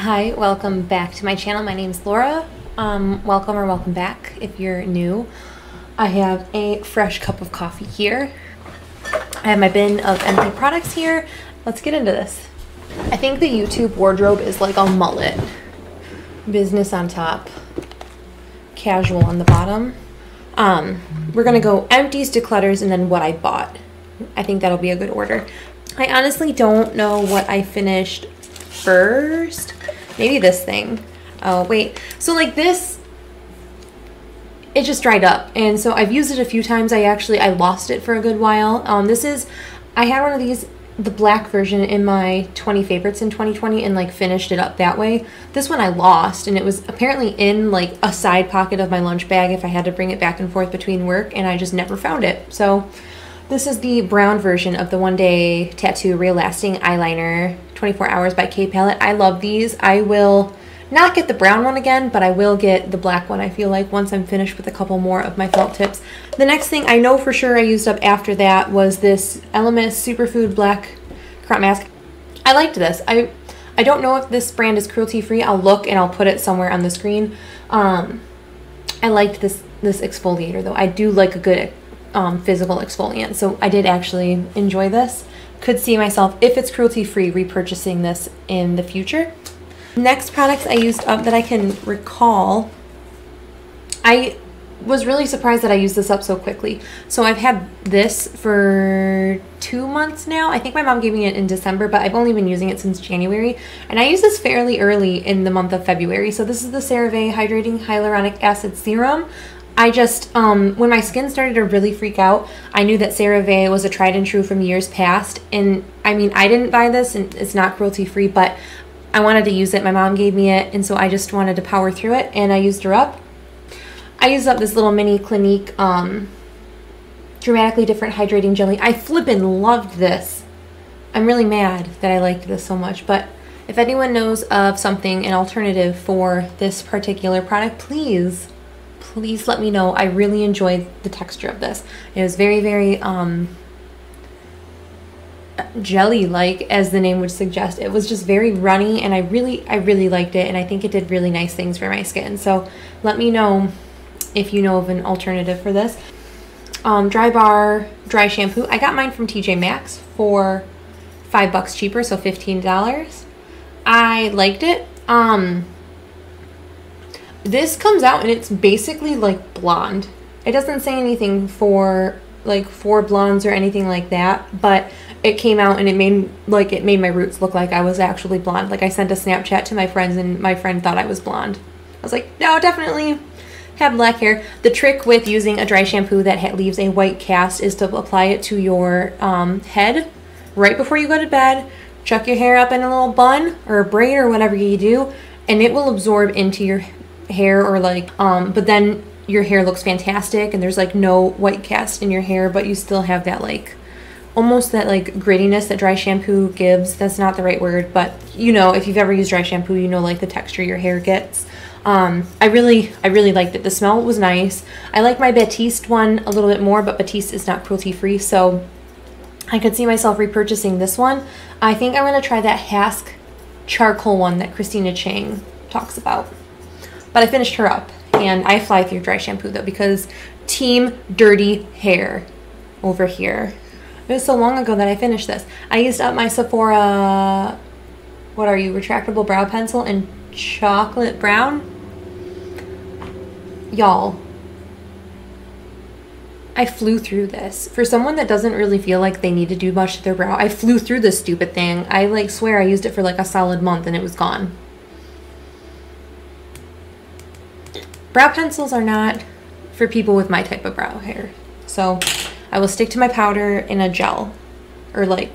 Hi, welcome back to my channel. My name is Laura. Welcome or welcome back if you're new. I have a fresh cup of coffee here. I have my bin of empty products here. Let's get into this. I think the YouTube wardrobe is like a mullet. Business on top, casual on the bottom. We're gonna go empties, declutters, and then what I bought. I think that'll be a good order. I honestly don't know what I finished first. Maybe this thing. Oh wait, so like this, it just dried up, and so I've used it a few times. I lost it for a good while. I had one of these, the black version, in my 20 favorites in 2020, and like finished it up that way. This one I lost, and it was apparently in like a side pocket of my lunch bag if I had to bring it back and forth between work, and I just never found it. So this is the brown version of the One Day Tattoo Real Lasting Eyeliner 24 Hours by K Palette. I love these. I will not get the brown one again, but I will get the black one, I feel like, once I'm finished with a couple more of my felt tips. The next thing I know for sure I used up after that was this Elemis Superfood Black Crop Mask. I liked this. I don't know if this brand is cruelty-free. I'll look and I'll put it somewhere on the screen. I liked this exfoliator though. I do like a good physical exfoliant, so I did actually enjoy this. Could see myself, if it's cruelty-free, repurchasing this in the future. Next products I used up that I can recall, I was really surprised that I used this up so quickly. So I've had this for 2 months now. I think my mom gave me it in December, but I've only been using it since January, and I used this fairly early in the month of February. So this is the CeraVe Hydrating Hyaluronic Acid Serum. I just, when my skin started to really freak out, I knew that CeraVe was a tried and true from years past. And I mean, I didn't buy this, and it's not cruelty free, but I wanted to use it. My mom gave me it, and so I just wanted to power through it, and I used her up. I used up this little mini Clinique Dramatically Different Hydrating Jelly. I flippin' loved this. I'm really mad that I liked this so much, but if anyone knows of something, an alternative for this particular product, please let me know. I really enjoyed the texture of this. It was very, very jelly-like, as the name would suggest. It was just very runny, and I really liked it, and I think it did really nice things for my skin. So let me know if you know of an alternative for this. Dry Bar Dry Shampoo. I got mine from TJ Maxx for $5 cheaper, so $15. I liked it. This comes out and it's basically like blonde. It doesn't say anything for blondes or anything like that, but it came out and it made my roots look like I was actually blonde. Like, I sent a Snapchat to my friends and my friend thought I was blonde. I was like, no, definitely have black hair. The trick with using a dry shampoo that leaves a white cast is to apply it to your head right before you go to bed. Chuck your hair up in a little bun or a braid or whatever you do, and it will absorb into your hair, or but then your hair looks fantastic and there's like no white cast in your hair, but you still have that almost that grittiness that dry shampoo gives. That's not the right word, but you know, if you've ever used dry shampoo, you know, like the texture your hair gets. I really liked it. The smell was nice. I like my Batiste one a little bit more, but Batiste is not cruelty free, so I could see myself repurchasing this one. I think I'm gonna try that Hask charcoal one that Christina Chang talks about. But I finished her up, and I fly through dry shampoo though, because team dirty hair over here. It was so long ago that I finished this. I used up my Sephora, what are you, retractable brow pencil in chocolate brown. Y'all, I flew through this. For someone that doesn't really feel like they need to do much to their brow, I flew through this stupid thing. I swear I used it for a solid month and it was gone. Brow pencils are not for people with my type of brow hair, so I will stick to my powder in a gel, or The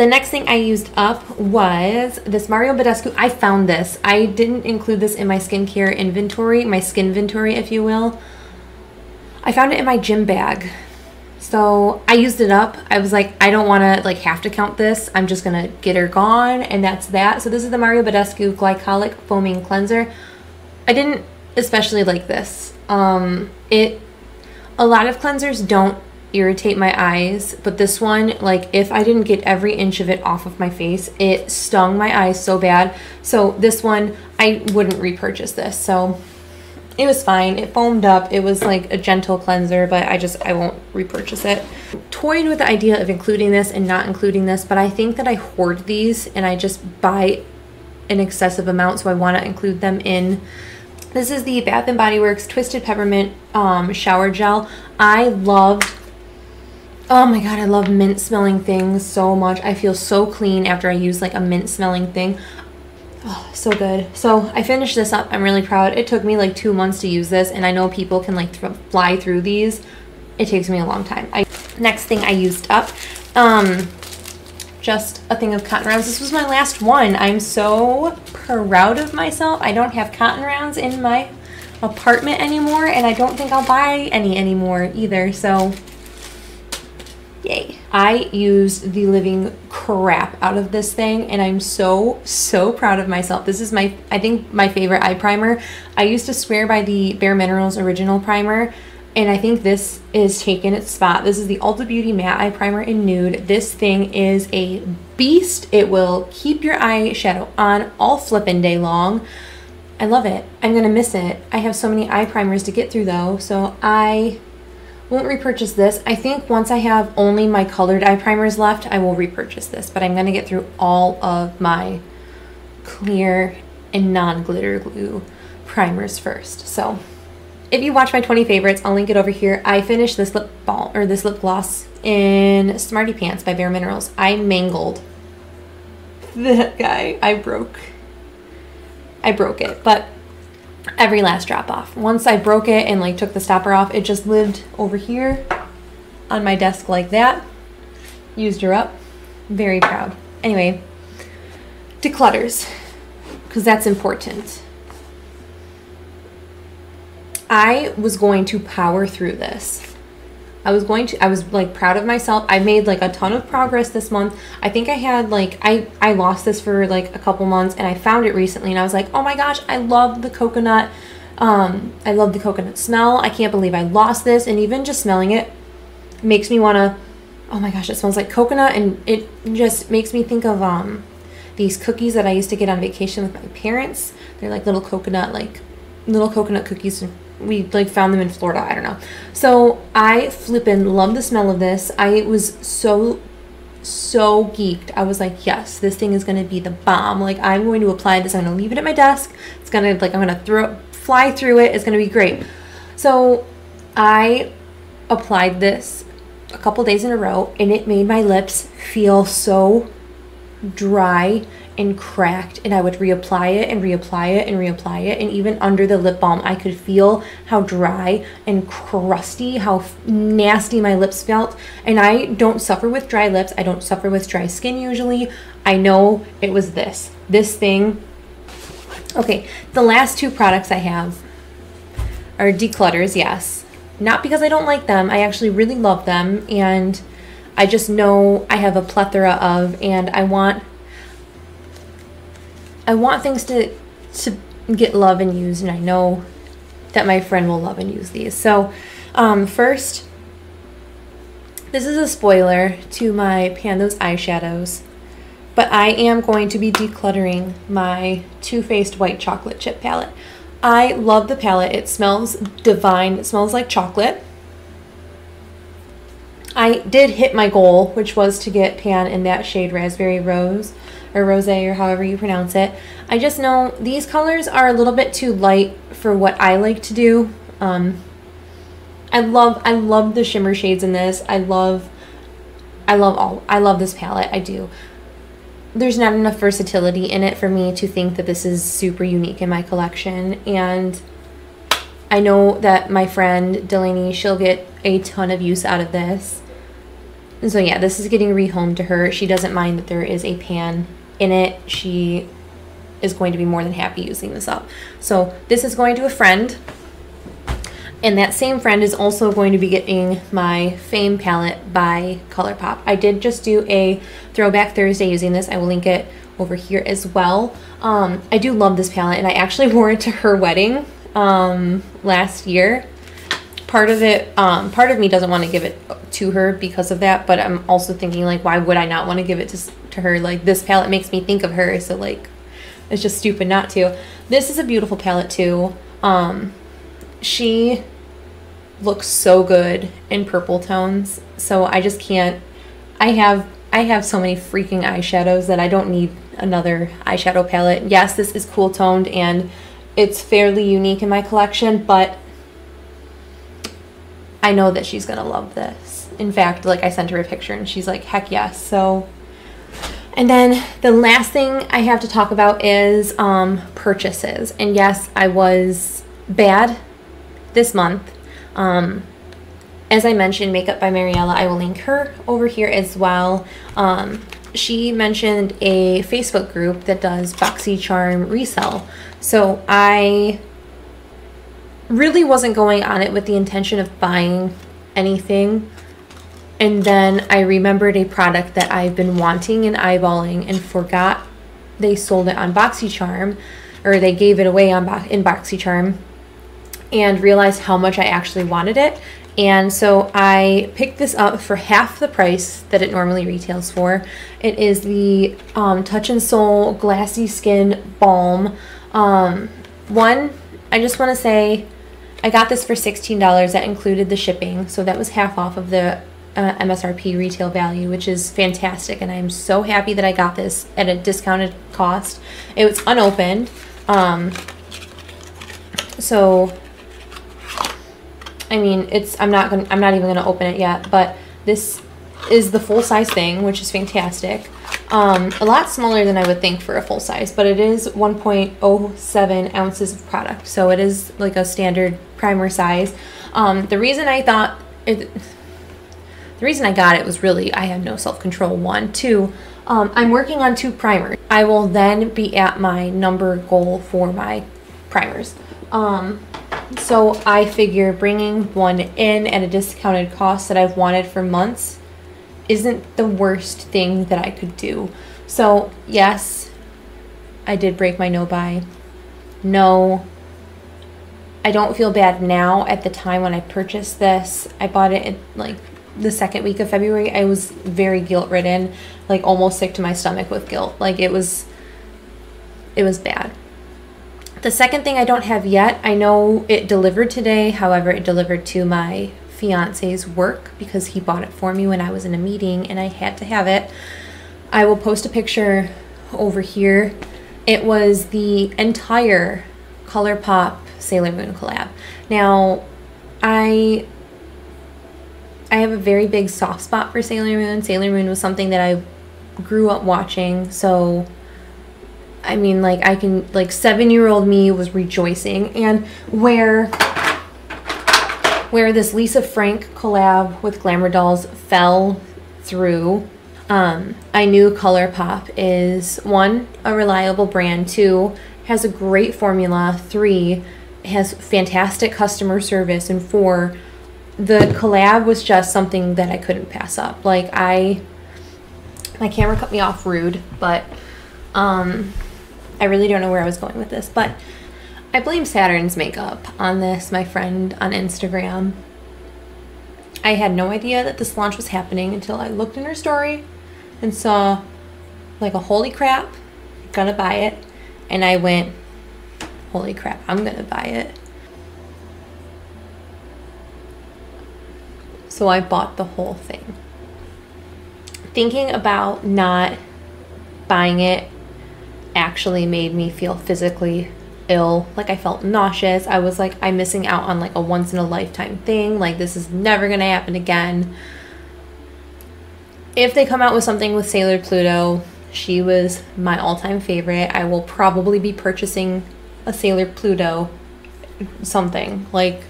next thing I used up was this Mario Badescu. I found this. I didn't include this in my skincare inventory, my skin inventory, if you will. I found it in my gym bag. So I used it up. I was like, I don't want to have to count this. I'm just going to get her gone, and that's that. So this is the Mario Badescu Glycolic Foaming Cleanser. I didn't especially like this. A lot of cleansers don't irritate my eyes, but this one, like, if I didn't get every inch of it off of my face, it stung my eyes so bad. So this one, I wouldn't repurchase this. So it was fine. It foamed up. It was like a gentle cleanser, but I won't repurchase it. Toyed with the idea of including this and not including this, but I think that I hoard these and I just buy an excessive amount, so I want to include them in. This is the Bath & Body Works Twisted Peppermint Shower Gel. I loved, oh my god, I love mint smelling things so much. I feel so clean after I use like a mint smelling thing. Oh, so good. So I finished this up. I'm really proud. It took me like 2 months to use this, and I know people can like fly through these. It takes me a long time. Next thing I used up, just a thing of cotton rounds. This was my last one. I'm so proud of myself. I don't have cotton rounds in my apartment anymore, and I don't think I'll buy any anymore either, so yay. I used the living crap out of this thing, and I'm so proud of myself. This is I think my favorite eye primer. I used to swear by the Bare Minerals Original Primer, and I think this is taking its spot. This is the Ulta Beauty Matte Eye Primer in Nude. This thing is a beast. It will keep your eyeshadow on all flippin' day long. I love it. I'm gonna miss it. I have so many eye primers to get through though, so I won't repurchase this. I think once I have only my colored eye primers left, I will repurchase this, but I'm gonna get through all of my clear and non-glitter glue primers first. So if you watch my 20 favorites, I'll link it over here. I finished this lip balm, or this lip gloss, in Smarty Pants by Bare Minerals. I mangled that guy. I broke it, but every last drop off. Once I broke it and like took the stopper off, it just lived over here on my desk like that. Used her up. Very proud. Anyway, declutters, because that's important. I was going to power through this. I was like proud of myself. I made like a ton of progress this month. I think I had like, I lost this for like a couple months, and I found it recently and I was like, oh my gosh, I love the coconut. I love the coconut smell. I can't believe I lost this. And even just smelling it makes me want to, oh my gosh, it smells like coconut. And it just makes me think of these cookies that I used to get on vacation with my parents. They're like little coconut cookies. We like found them in Florida. I don't know. So I flippin' love the smell of this. I was so geeked. I was like, yes, this thing is going to be the bomb. Like, I'm going to apply this. I'm going to leave it at my desk. It's going to, like, I'm going to fly through it. It's going to be great. So I applied this a couple days in a row, and it made my lips feel so dry and cracked, and I would reapply it and reapply it and reapply it, and even under the lip balm I could feel how dry and crusty, how nasty my lips felt. And I don't suffer with dry lips. I don't suffer with dry skin usually. I know it was this thing. Okay, the last two products I have are declutters. Yes, not because I don't like them. I actually really love them, and I just know I have a plethora of, and I want things to get love and use, and I know that my friend will love and use these. So first, this is a spoiler to my Pandos eyeshadows, but I am going to be decluttering my Too Faced White Chocolate Chip palette. I love the palette. It smells divine. It smells like chocolate. I did hit my goal, which was to get pan in that shade Raspberry Rose, or Rosé, or however you pronounce it. I just know these colors are a little bit too light for what I like to do. I love the shimmer shades in this. I love this palette. I do. There's not enough versatility in it for me to think that this is super unique in my collection, and I know that my friend Delaney, she'll get a ton of use out of this. And so yeah, this is getting rehomed to her. She doesn't mind that there is a pan in it. She is going to be more than happy using this up. So this is going to a friend, and that same friend is also going to be getting my Fame palette by ColourPop. I did just do a Throwback Thursday using this. I will link it over here as well. I do love this palette, and I actually wore it to her wedding last year. part of me doesn't want to give it to her because of that, but I'm also thinking, like, why would I not want to give it to her? Like, this palette makes me think of her, so like it's just stupid not to. This is a beautiful palette too. She looks so good in purple tones, so I just can't. I have so many freaking eyeshadows that I don't need another eyeshadow palette. Yes, this is cool toned and it's fairly unique in my collection, but I know that she's gonna love this. In fact, like, I sent her a picture and she's like, heck yes. So, and then the last thing I have to talk about is purchases. And yes, I was bad this month. As I mentioned, Makeup by Mariella, I will link her over here as well. She mentioned a Facebook group that does BoxyCharm resell. So I really wasn't going on it with the intention of buying anything. And then I remembered a product that I've been wanting and eyeballing and forgot they sold it on BoxyCharm, or they gave it away in BoxyCharm, and realized how much I actually wanted it. And so I picked this up for half the price that it normally retails for. It is the Touch in Sol Glassy Skin Balm. I just want to say I got this for $16. That included the shipping, so that was half off of the MSRP retail value, which is fantastic, and I'm so happy that I got this at a discounted cost. It was unopened, so I mean, I'm not even gonna open it yet, but this is the full-size thing, which is fantastic. A lot smaller than I would think for a full size, but it is 1.07 ounces of product, so it is like a standard primer size. The reason I got it was really I had no self-control. 1, 2, I'm working on 2 primers. I will then be at my number goal for my primers. So I figure bringing one in at a discounted cost that I've wanted for months isn't the worst thing that I could do. So yes, I did break my no buy. No, I don't feel bad now. At the time when I purchased this, I bought it in like the second week of February. I was very guilt-ridden, like almost sick to my stomach with guilt. Like it was bad. The second thing I don't have yet, I know it delivered today. However, it delivered to my fiance's work because he bought it for me when I was in a meeting and I had to have it. I will post a picture over here. It was the entire ColourPop Sailor Moon collab. Now, I have a very big soft spot for Sailor Moon. Sailor Moon was something that I grew up watching, so I mean, like, 7-year-old me was rejoicing. And where this Lisa Frank collab with Glamour Dolls fell through, I knew ColourPop is 1, a reliable brand, 2, has a great formula, 3, has fantastic customer service, and 4, the collab was just something that I couldn't pass up. Like, my camera cut me off rude, but I really don't know where I was going with this, but I blame Saturn's makeup on this, my friend on Instagram. I had no idea that this launch was happening until I looked in her story and saw like a holy crap, gonna buy it. And I went, holy crap, I'm gonna buy it. So I bought the whole thing. Thinking about not buying it actually made me feel physically ill. Like, I felt nauseous. I was like, I'm missing out on like a once in a lifetime thing. Like, this is never gonna happen again. If they come out with something with Sailor Pluto, she was my all-time favorite. I will probably be purchasing a Sailor Pluto something. Like,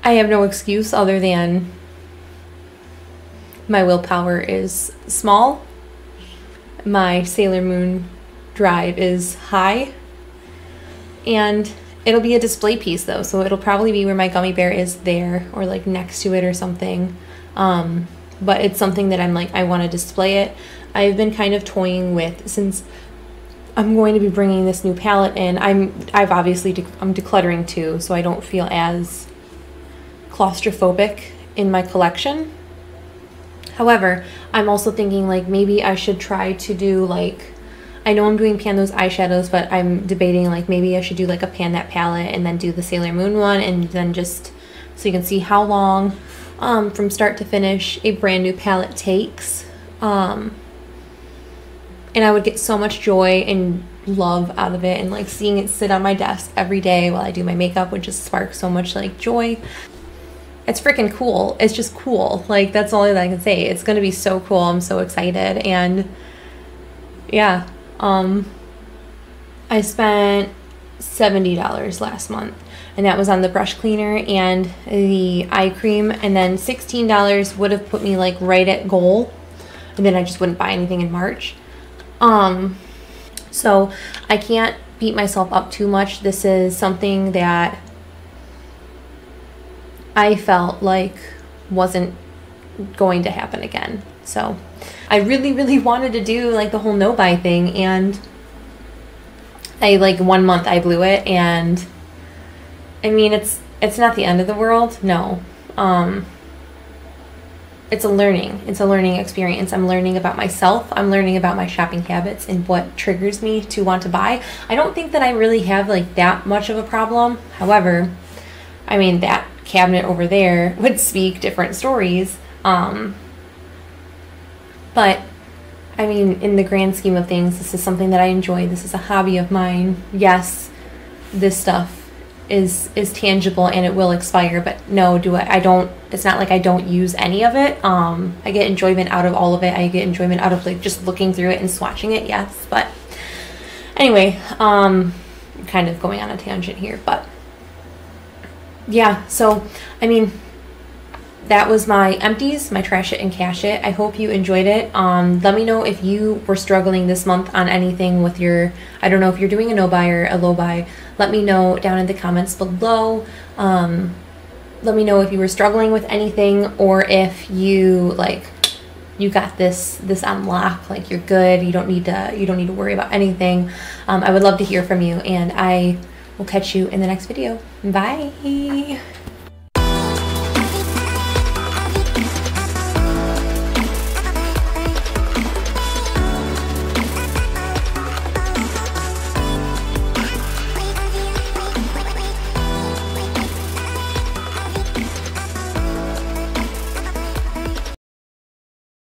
I have no excuse other than my willpower is small, my Sailor Moon drive is high, and it'll be a display piece though, so it'll probably be where my gummy bear is there or like next to it or something. But it's something that I'm like, I want to display it. I've been kind of toying with, since I'm going to be bringing this new palette in. I'm decluttering too, so I don't feel as claustrophobic in my collection. However, I'm also thinking like maybe I should try to do like, I know I'm doing pan those eyeshadows, but I'm debating like maybe I should do like a pan that palette and then do the Sailor Moon one, and then just so you can see how long from start to finish a brand new palette takes. And I would get so much joy and love out of it, and like seeing it sit on my desk every day while I do my makeup would just spark so much like joy. It's freaking cool. It's just cool. Like, that's all that I can say. It's gonna be so cool. I'm so excited. And yeah, I spent $70 last month, and that was on the brush cleaner and the eye cream, and then $16 would have put me like right at goal, and then I just wouldn't buy anything in March. So I can't beat myself up too much. This is something that I felt like wasn't going to happen again. So I really wanted to do like the whole no buy thing, and I like 1 month I blew it. And I mean, it's not the end of the world. No. It's a learning experience. I'm learning about myself. I'm learning about my shopping habits and what triggers me to want to buy. I don't think that I really have like that much of a problem. However, I mean, that cabinet over there would speak different stories. But I mean, in the grand scheme of things, this is something that I enjoy. This is a hobby of mine. Yes, this stuff is tangible and it will expire, but no, it's not like I don't use any of it. I get enjoyment out of all of it. I get enjoyment out of like just looking through it and swatching it, yes. But anyway, kind of going on a tangent here, but yeah, so I mean, that was my empties, my trash it and cash it. I hope you enjoyed it. Let me know if you were struggling this month on anything with your, I don't know if you're doing a no buy or a low buy. Let me know down in the comments below. Let me know if you were struggling with anything, or if you like, you got this on lock, like you're good. You don't need to worry about anything. I would love to hear from you, and I will catch you in the next video. Bye.